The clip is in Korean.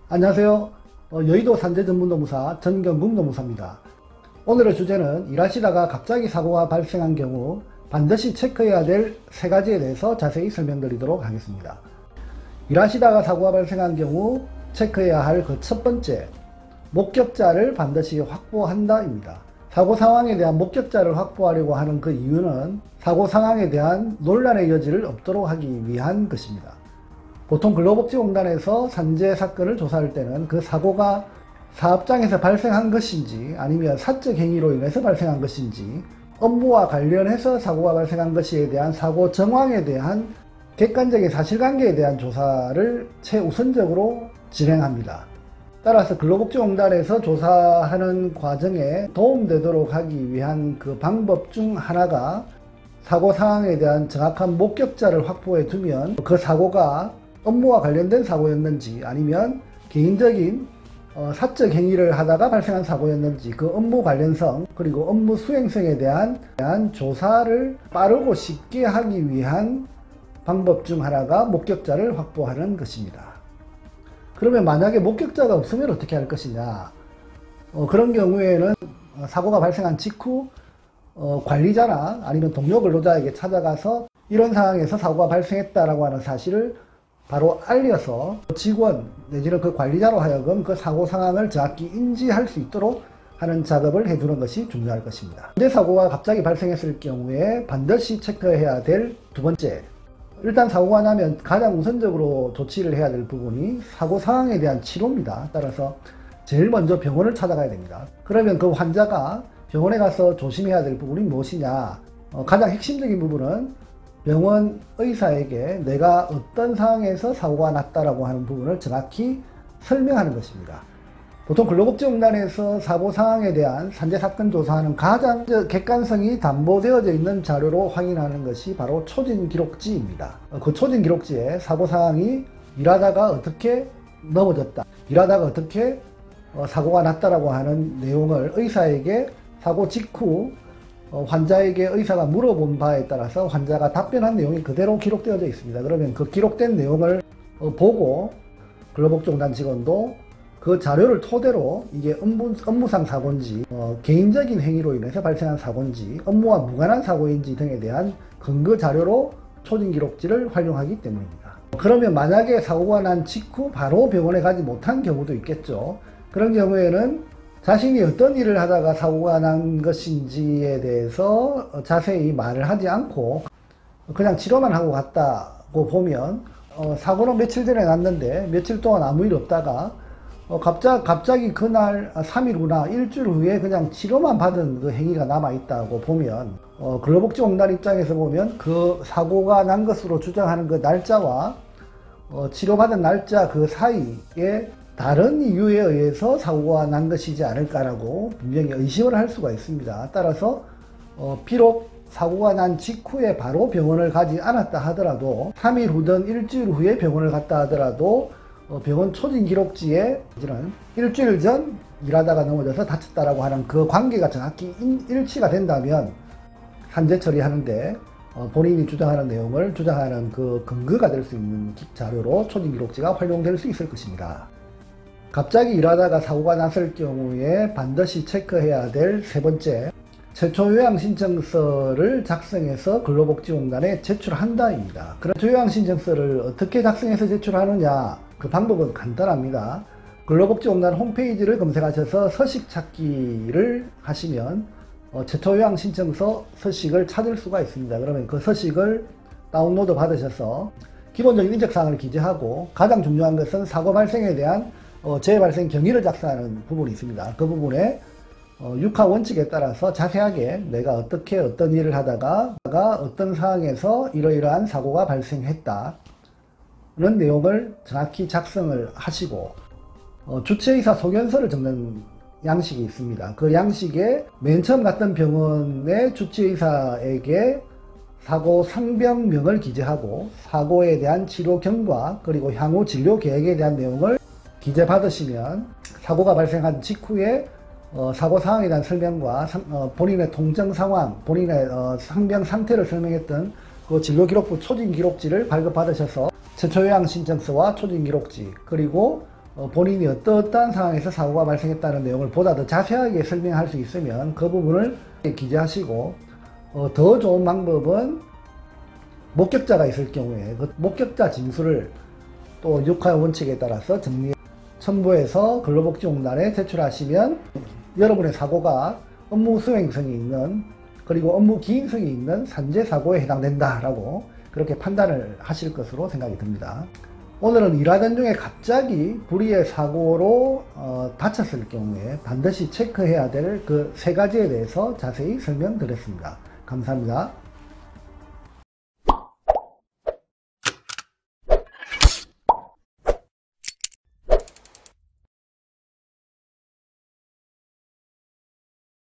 안녕하세요. 여의도 산재전문노무사 전경국 노무사입니다. 오늘의 주제는 일하시다가 갑자기 사고가 발생한 경우 반드시 체크해야 될 3가지에 대해서 자세히 설명드리도록 하겠습니다. 일하시다가 사고가 발생한 경우 체크해야 할 그 첫 번째, 목격자를 반드시 확보한다 입니다. 사고 상황에 대한 목격자를 확보하려고 하는 그 이유는 사고 상황에 대한 논란의 여지를 없도록 하기 위한 것입니다. 보통 근로복지공단에서 산재 사건을 조사할 때는 그 사고가 사업장에서 발생한 것인지 아니면 사적 행위로 인해서 발생한 것인지 업무와 관련해서 사고가 발생한 것에 대한 사고 정황에 대한 객관적인 사실관계에 대한 조사를 최우선적으로 진행합니다. 따라서 근로복지공단에서 조사하는 과정에 도움되도록 하기 위한 그 방법 중 하나가 사고 상황에 대한 정확한 목격자를 확보해 두면 그 사고가 업무와 관련된 사고였는지 아니면 개인적인 사적 행위를 하다가 발생한 사고였는지 그 업무 관련성 그리고 업무 수행성에 대한 조사를 빠르고 쉽게 하기 위한 방법 중 하나가 목격자를 확보하는 것입니다. 그러면 만약에 목격자가 없으면 어떻게 할 것이냐, 그런 경우에는 사고가 발생한 직후 관리자나 아니면 동료 근로자에게 찾아가서 이런 상황에서 사고가 발생했다라고 하는 사실을 바로 알려서 직원 내지는 그 관리자로 하여금 그 사고 상황을 정확히 인지할 수 있도록 하는 작업을 해주는 것이 중요할 것입니다. 산재 사고가 갑자기 발생했을 경우에 반드시 체크해야 될 두 번째, 일단 사고가 나면 가장 우선적으로 조치를 해야 될 부분이 사고 상황에 대한 치료입니다. 따라서 제일 먼저 병원을 찾아가야 됩니다. 그러면 그 환자가 병원에 가서 조심해야 될 부분이 무엇이냐, 가장 핵심적인 부분은 병원 의사에게 내가 어떤 상황에서 사고가 났다라고 하는 부분을 정확히 설명하는 것입니다. 보통 근로복지공단에서 사고 상황에 대한 산재 사건 조사하는 가장 객관성이 담보되어져 있는 자료로 확인하는 것이 바로 초진 기록지입니다. 그 초진 기록지에 사고 상황이 일하다가 어떻게 넘어졌다, 일하다가 어떻게 사고가 났다라고 하는 내용을 의사에게 사고 직후 환자에게 의사가 물어본 바에 따라서 환자가 답변한 내용이 그대로 기록되어져 있습니다. 그러면 그 기록된 내용을 보고 근로복지공단 직원도 그 자료를 토대로 이게 업무상 사고인지 개인적인 행위로 인해서 발생한 사고인지 업무와 무관한 사고인지 등에 대한 근거 자료로 초진 기록지를 활용하기 때문입니다. 그러면 만약에 사고가 난 직후 바로 병원에 가지 못한 경우도 있겠죠. 그런 경우에는 자신이 어떤 일을 하다가 사고가 난 것인지에 대해서 자세히 말을 하지 않고 그냥 치료만 하고 갔다고 보면 사고는 며칠 전에 났는데 며칠 동안 아무 일 없다가 갑자기 그날 3일 후나 일주일 후에 그냥 치료만 받은 그 행위가 남아있다고 보면 근로복지공단 입장에서 보면 그 사고가 난 것으로 주장하는 그 날짜와 치료받은 날짜 그 사이에 다른 이유에 의해서 사고가 난 것이지 않을까라고 분명히 의심을 할 수가 있습니다. 따라서 비록 사고가 난 직후에 바로 병원을 가지 않았다 하더라도 3일 후든 일주일 후에 병원을 갔다 하더라도 병원 초진 기록지에 일주일 전 일하다가 넘어져서 다쳤다라고 하는 그 관계가 정확히 일치가 된다면 산재 처리하는데 본인이 주장하는 내용을 주장하는 그 근거가 될 수 있는 자료로 초진 기록지가 활용될 수 있을 것입니다. 갑자기 일하다가 사고가 났을 경우에 반드시 체크해야 될 세 번째, 최초 요양 신청서를 작성해서 근로복지공단에 제출한다입니다. 그럼 최초 요양 신청서를 어떻게 작성해서 제출하느냐, 그 방법은 간단합니다. 근로복지공단 홈페이지를 검색하셔서 서식 찾기를 하시면 최초 요양 신청서 서식을 찾을 수가 있습니다. 그러면 그 서식을 다운로드 받으셔서 기본적인 인적사항을 기재하고 가장 중요한 것은 사고 발생에 대한 재발생 경위를 작성하는 부분이 있습니다. 그 부분에 육하 원칙에 따라서 자세하게 내가 어떻게 어떤 일을 하다가 어떤 상황에서 이러이러한 사고가 발생했다 는 내용을 정확히 작성을 하시고 주치의사 소견서를 적는 양식이 있습니다. 그 양식에 맨 처음 갔던 병원의 주치의사에게 사고 상병명을 기재하고 사고에 대한 치료 경과 그리고 향후 진료 계획에 대한 내용을 기재 받으시면 사고가 발생한 직후에 사고 상황에 대한 설명과 본인의 통증 상황, 본인의 상병 상태를 설명했던 그 진료기록부 초진 기록지를 발급받으셔서 최초 요양 신청서와 초진 기록지 그리고 본인이 어떠한 상황에서 사고가 발생했다는 내용을 보다 더 자세하게 설명할 수 있으면 그 부분을 기재하시고, 더 좋은 방법은 목격자가 있을 경우에 그 목격자 진술을 또 육하 원칙에 따라서 첨부해서 근로복지공단에 제출하시면 여러분의 사고가 업무 수행성이 있는, 그리고 업무 기인성이 있는 산재 사고에 해당된다라고 그렇게 판단을 하실 것으로 생각이 듭니다. 오늘은 일하던 중에 갑자기 불의의 사고로 다쳤을 경우에 반드시 체크해야 될 그 3가지에 대해서 자세히 설명드렸습니다. 감사합니다.